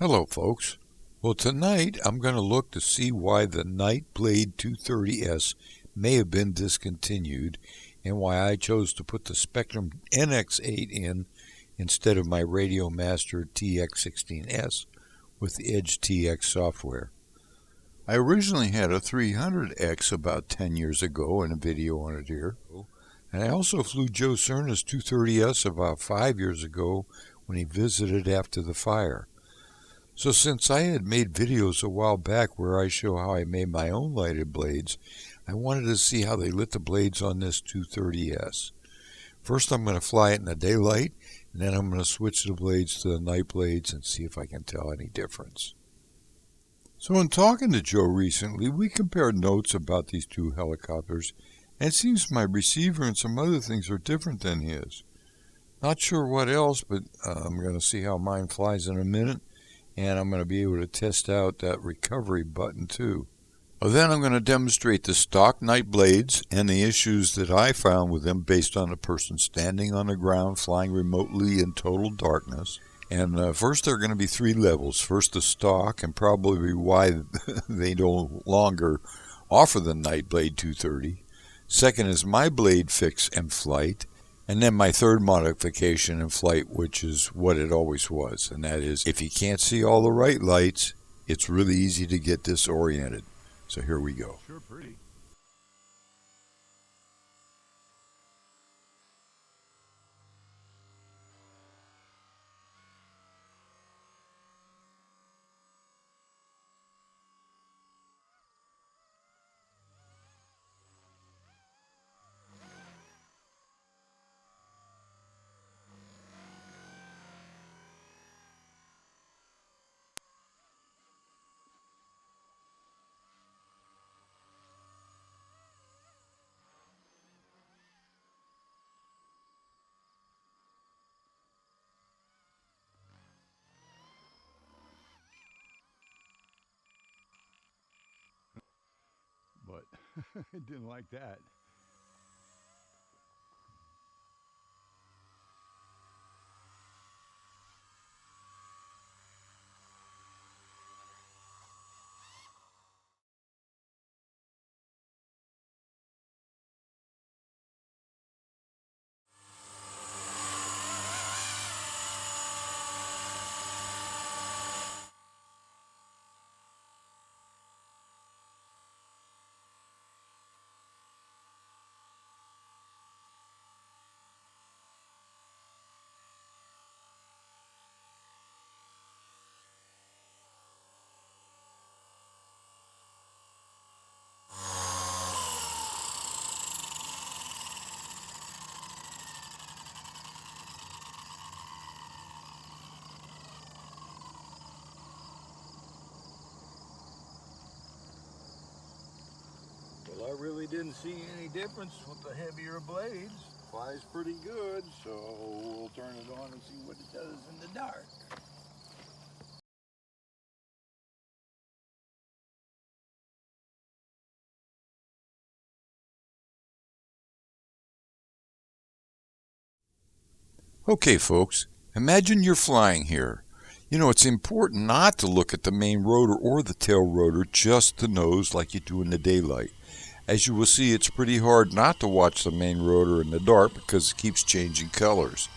Hello folks. Well, tonight I'm going to look to see why the Nightblade 230S may have been discontinued and why I chose to put the Spectrum NX8 in instead of my Radiomaster TX16S with the Edge TX software. I originally had a 300X about 10 years ago and a video on it here. And I also flew Joe Cerna's 230S about 5 years ago when he visited after the fire. So since I had made videos a while back where I show how I made my own lighted blades, I wanted to see how they lit the blades on this 230S. First I'm going to fly it in the daylight, and then I'm going to switch the blades to the night blades and see if I can tell any difference. So in talking to Joe recently, we compared notes about these two helicopters, and it seems my receiver and some other things are different than his. Not sure what else, but I'm going to see how mine flies in a minute. And I'm going to be able to test out that recovery button too. Then I'm going to demonstrate the stock night blades and the issues that I found with them based on a person standing on the ground flying remotely in total darkness. And first there are going to be three levels. First the stock, and probably why they no longer offer the Nightblade 230. Second is my blade fix and flight. And then my third modification in flight, which is what it always was, and that is if you can't see all the right lights, it's really easy to get disoriented. So here we go. Sure pretty. But I didn't like that. Well, I really didn't see any difference with the heavier blades. Flies pretty good, so we'll turn it on and see what it does in the dark. Okay folks, imagine you're flying here. You know, it's important not to look at the main rotor or the tail rotor, just the nose like you do in the daylight. As you will see, it's pretty hard not to watch the main rotor in the dark because it keeps changing colors.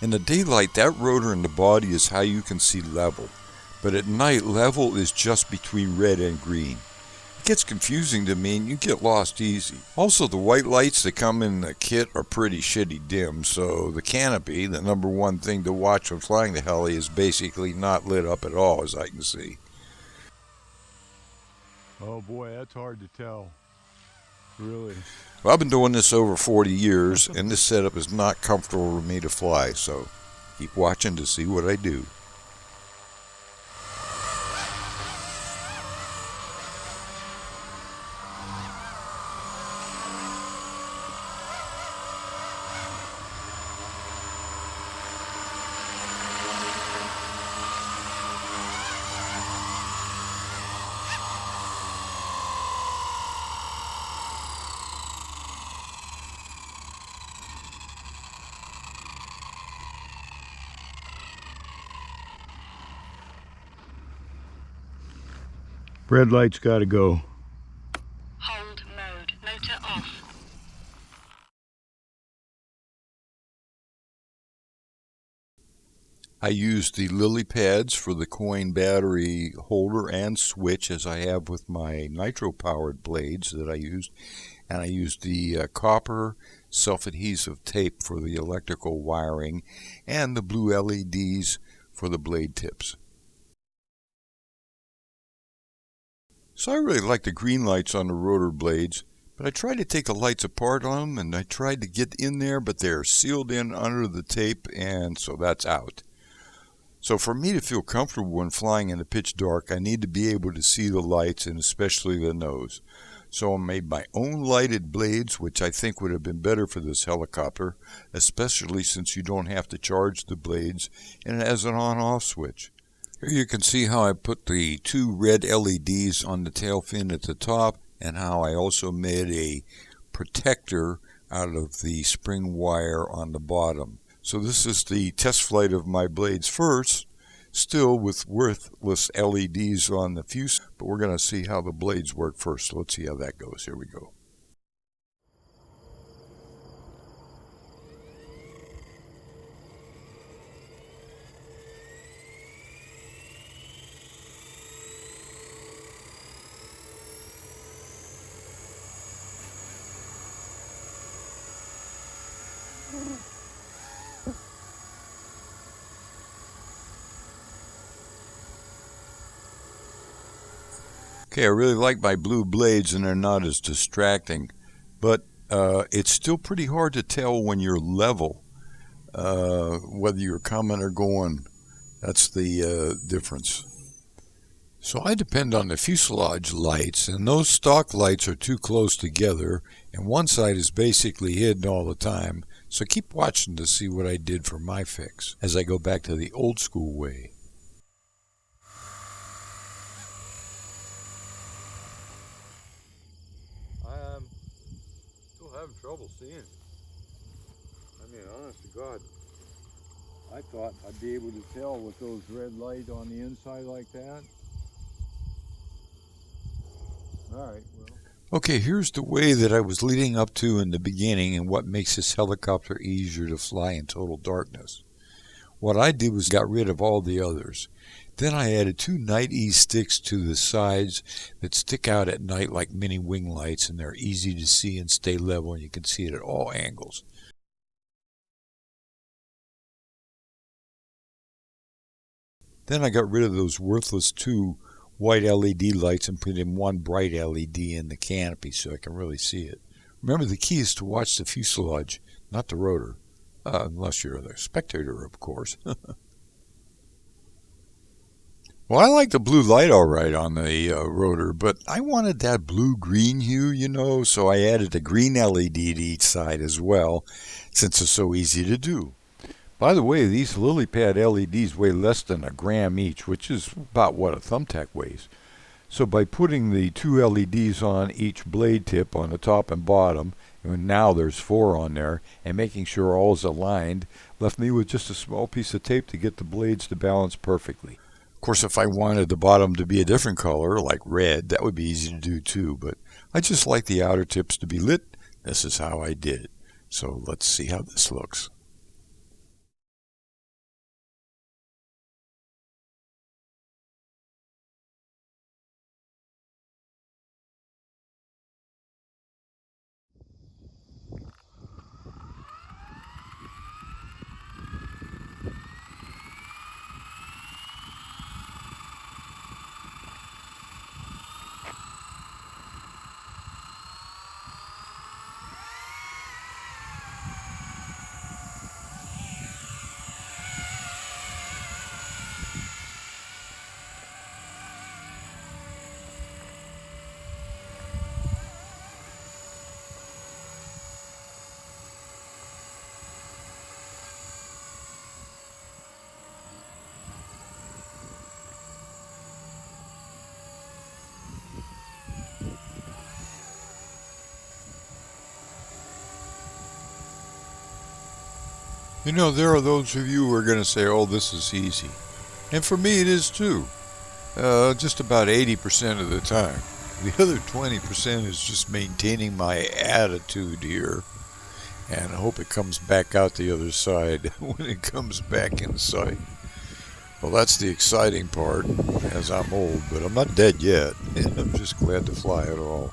In the daylight, that rotor and the body is how you can see level, but at night, level is just between red and green. It gets confusing to me and you get lost easy. Also, the white lights that come in the kit are pretty shitty dim, so the canopy, the number one thing to watch when flying the heli, is basically not lit up at all, as I can see. Oh boy, that's hard to tell. Really. Well, I've been doing this over 40 years, and this setup is not comfortable for me to fly, so keep watching to see what I do. Red light's gotta go. Hold mode. Motor off. I used the lily pads for the coin battery holder and switch, as I have with my nitro powered blades that I used, and I used the copper self-adhesive tape for the electrical wiring and the blue LEDs for the blade tips. So I really like the green lights on the rotor blades, but I tried to take the lights apart on them, and I tried to get in there, but they're sealed in under the tape, and so that's out. So for me to feel comfortable when flying in the pitch dark, I need to be able to see the lights, and especially the nose. So I made my own lighted blades, which I think would have been better for this helicopter, especially since you don't have to charge the blades, and it has an on-off switch. Here you can see how I put the two red LEDs on the tail fin at the top, and how I also made a protector out of the spring wire on the bottom. So this is the test flight of my blades first, still with worthless LEDs on the fuse, but we're going to see how the blades work first. So let's see how that goes. Here we go. Okay, I really like my blue blades, and they're not as distracting, but it's still pretty hard to tell when you're level, whether you're coming or going. That's the difference. So I depend on the fuselage lights, and those stock lights are too close together, and one side is basically hidden all the time, so keep watching to see what I did for my fix as I go back to the old school way. Having trouble seeing. I mean, honest to God, I thought I'd be able to tell with those red lights on the inside like that. Alright, well. Okay, here's the way that I was leading up to in the beginning and what makes this helicopter easier to fly in total darkness. What I did was got rid of all the others. Then I added two night ease sticks to the sides that stick out at night like mini wing lights, and they're easy to see and stay level, and you can see it at all angles. Then I got rid of those worthless two white LED lights and put in one bright LED in the canopy so I can really see it. Remember, the key is to watch the fuselage, not the rotor, unless you're the spectator, of course. Well, I like the blue light all right on the rotor, but I wanted that blue-green hue, you know, so I added a green LED to each side as well, since it's so easy to do. By the way, these lily pad LEDs weigh less than a gram each, which is about what a thumbtack weighs. So by putting the two LEDs on each blade tip on the top and bottom, and now there's 4 on there, and making sure all's aligned, left me with just a small piece of tape to get the blades to balance perfectly. Of course, if I wanted the bottom to be a different color, like red, that would be easy to do too, but I just like the outer tips to be lit. This is how I did it. So let's see how this looks. You know, there are those of you who are going to say, oh, this is easy. And for me, it is too. Just about 80% of the time. The other 20% is just maintaining my attitude here, and I hope it comes back out the other side when it comes back in sight. Well, that's the exciting part, as I'm old, but I'm not dead yet. I'm just glad to fly at all.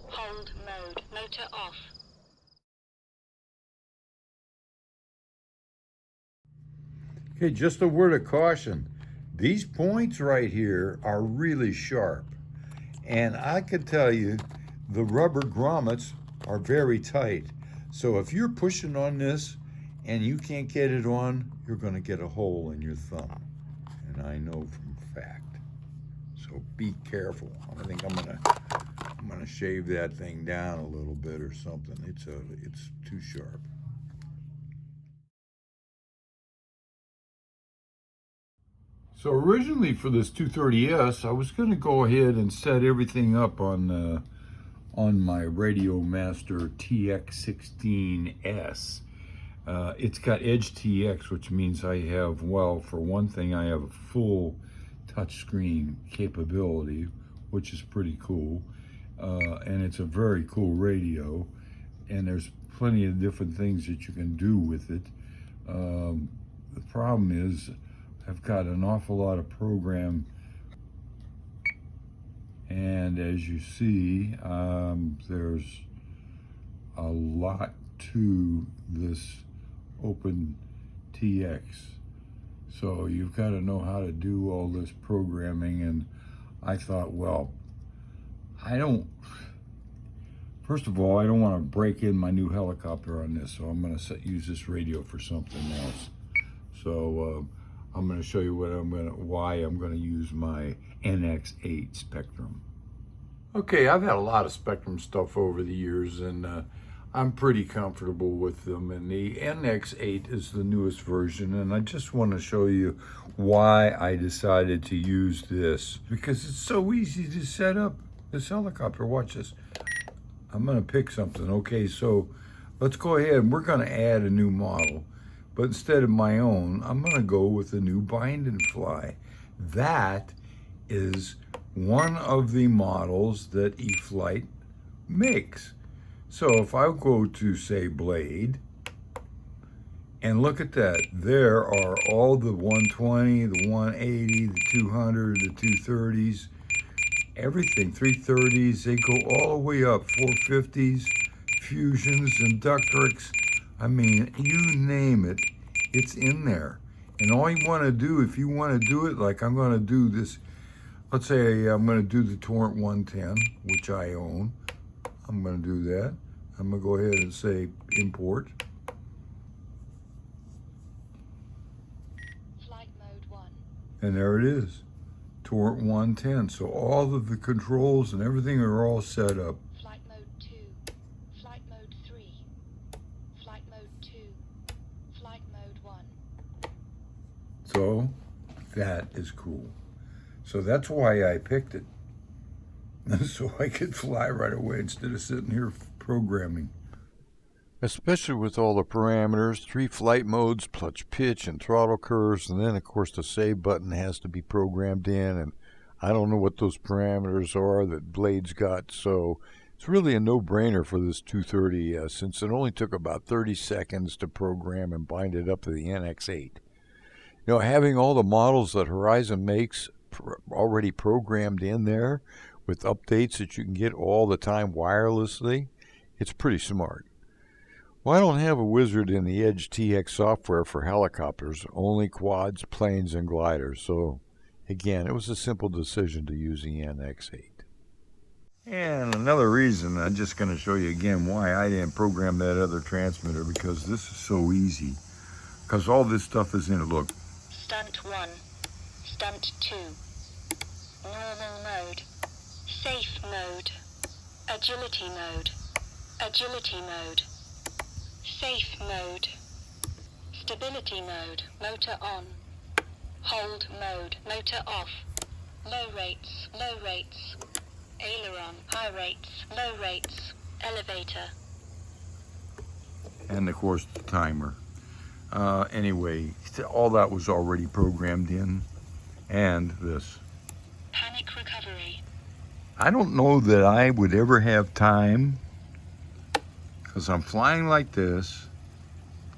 Hold mode. Motor off. Okay, just a word of caution. These points right here are really sharp. And I can tell you, the rubber grommets are very tight. So if you're pushing on this and you can't get it on, you're gonna get a hole in your thumb. And I know from fact. So be careful. I think I'm gonna shave that thing down a little bit or something. It's too sharp. So originally for this 230S, I was going to go ahead and set everything up on my Radio Master TX16S. It's got Edge TX, which means I have, well, for one thing, I have a full touchscreen capability, which is pretty cool. And it's a very cool radio, and there's plenty of different things that you can do with it. The problem is I've got an awful lot of program, and as you see, there's a lot to this Open TX. So you've got to know how to do all this programming, and I thought, well, first of all, I don't want to break in my new helicopter on this, so I'm going to use this radio for something else. So I'm going to show you why I'm going to use my NX8 Spectrum. Okay, I've had a lot of Spectrum stuff over the years, and I'm pretty comfortable with them. And the NX8 is the newest version, and I just want to show you why I decided to use this, because it's so easy to set up this helicopter. Watch this. I'm going to pick something. Okay, so let's go ahead. We're going to add a new model. But instead of my own, I'm going to go with the new Bind and Fly. That is one of the models that eFlight makes. So if I go to, say, Blade, and look at that, there are all the 120, the 180, the 200, the 230s, everything, 330s, they go all the way up, 450s, Fusions, Inductrix. I mean, you name it, it's in there. And all you want to do, if you want to do it, like I'm going to do this, let's say I'm going to do the Torrent 110, which I own. I'm going to do that. I'm going to go ahead and say import. Flight mode 1. And there it is, Torrent 110. So all of the controls and everything are all set up. Flight mode 2. Flight mode 3. Flight mode 2. Flight mode 1. So that is cool. So that's why I picked it. so I could fly right away instead of sitting here programming. Especially with all the parameters, 3 flight modes, plus pitch and throttle curves, and then of course the save button has to be programmed in, and I don't know what those parameters are that Blade's got, so it's really a no-brainer for this 230S since it only took about 30 seconds to program and bind it up to the NX8. You know, having all the models that Horizon makes already programmed in there with updates that you can get all the time wirelessly, it's pretty smart. Well, I don't have a wizard in the Edge TX software for helicopters, only quads, planes, and gliders, so again, it was a simple decision to use the NX8. And another reason, I'm just going to show you again why I didn't program that other transmitter, because this is so easy. Because all this stuff is in it. Look. Stunt 1. Stunt 2. Normal mode. Safe mode. Agility mode. Agility mode. Safe mode. Stability mode. Motor on. Hold mode. Motor off. Low rates. Low rates. Aileron. High rates. Low rates. Elevator. And of course the timer. Anyway, all that was already programmed in. And this. Panic recovery. I don't know that I would ever have time, because I'm flying like this,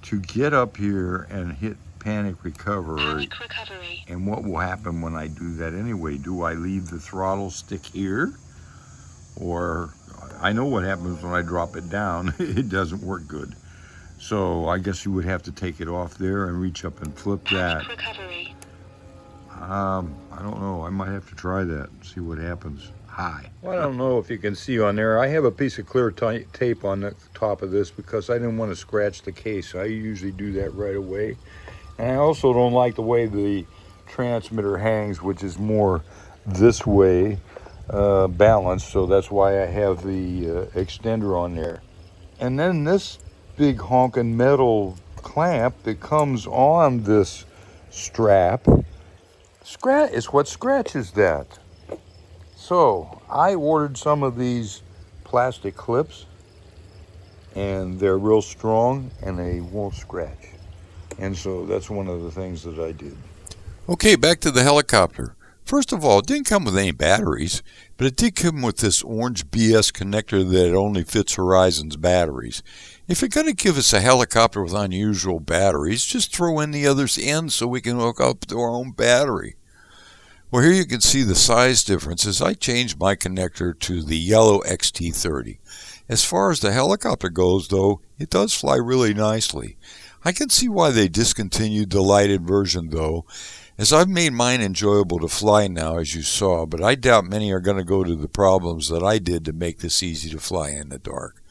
to get up here and hit panic recovery. Panic recovery. And what will happen when I do that anyway? Do I leave the throttle stick here? Or I know what happens when I drop it down. It doesn't work good. So I guess you would have to take it off there and reach up and flip that. Panic recovery. I don't know. I might have to try that and see what happens. Hi. Well, I don't know if you can see on there. I have a piece of clear tape on the top of this because I didn't want to scratch the case. I usually do that right away. And I also don't like the way the transmitter hangs, which is more this way balanced. So that's why I have the extender on there. And then this big honking metal clamp that comes on this strap is what scratches that. So I ordered some of these plastic clips, and they're real strong and they won't scratch. And so that's one of the things that I did. Okay, back to the helicopter. First of all, it didn't come with any batteries, but it did come with this orange BS connector that only fits Horizon's batteries. If you're going to give us a helicopter with unusual batteries, just throw in the other end so we can hook up to our own battery. Well, here you can see the size differences. I changed my connector to the yellow XT30. As far as the helicopter goes, though, it does fly really nicely. I can see why they discontinued the lighted version, though, as I've made mine enjoyable to fly now, as you saw, but I doubt many are going to go to the problems that I did to make this easy to fly in the dark.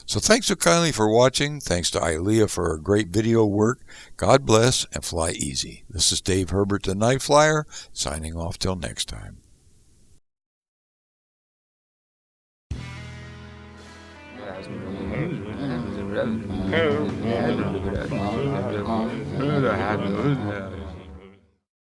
So thanks so kindly for watching. Thanks to Ilea for her great video work. God bless and fly easy. This is Dave Herbert, the Night Flyer, signing off till next time. Yeah.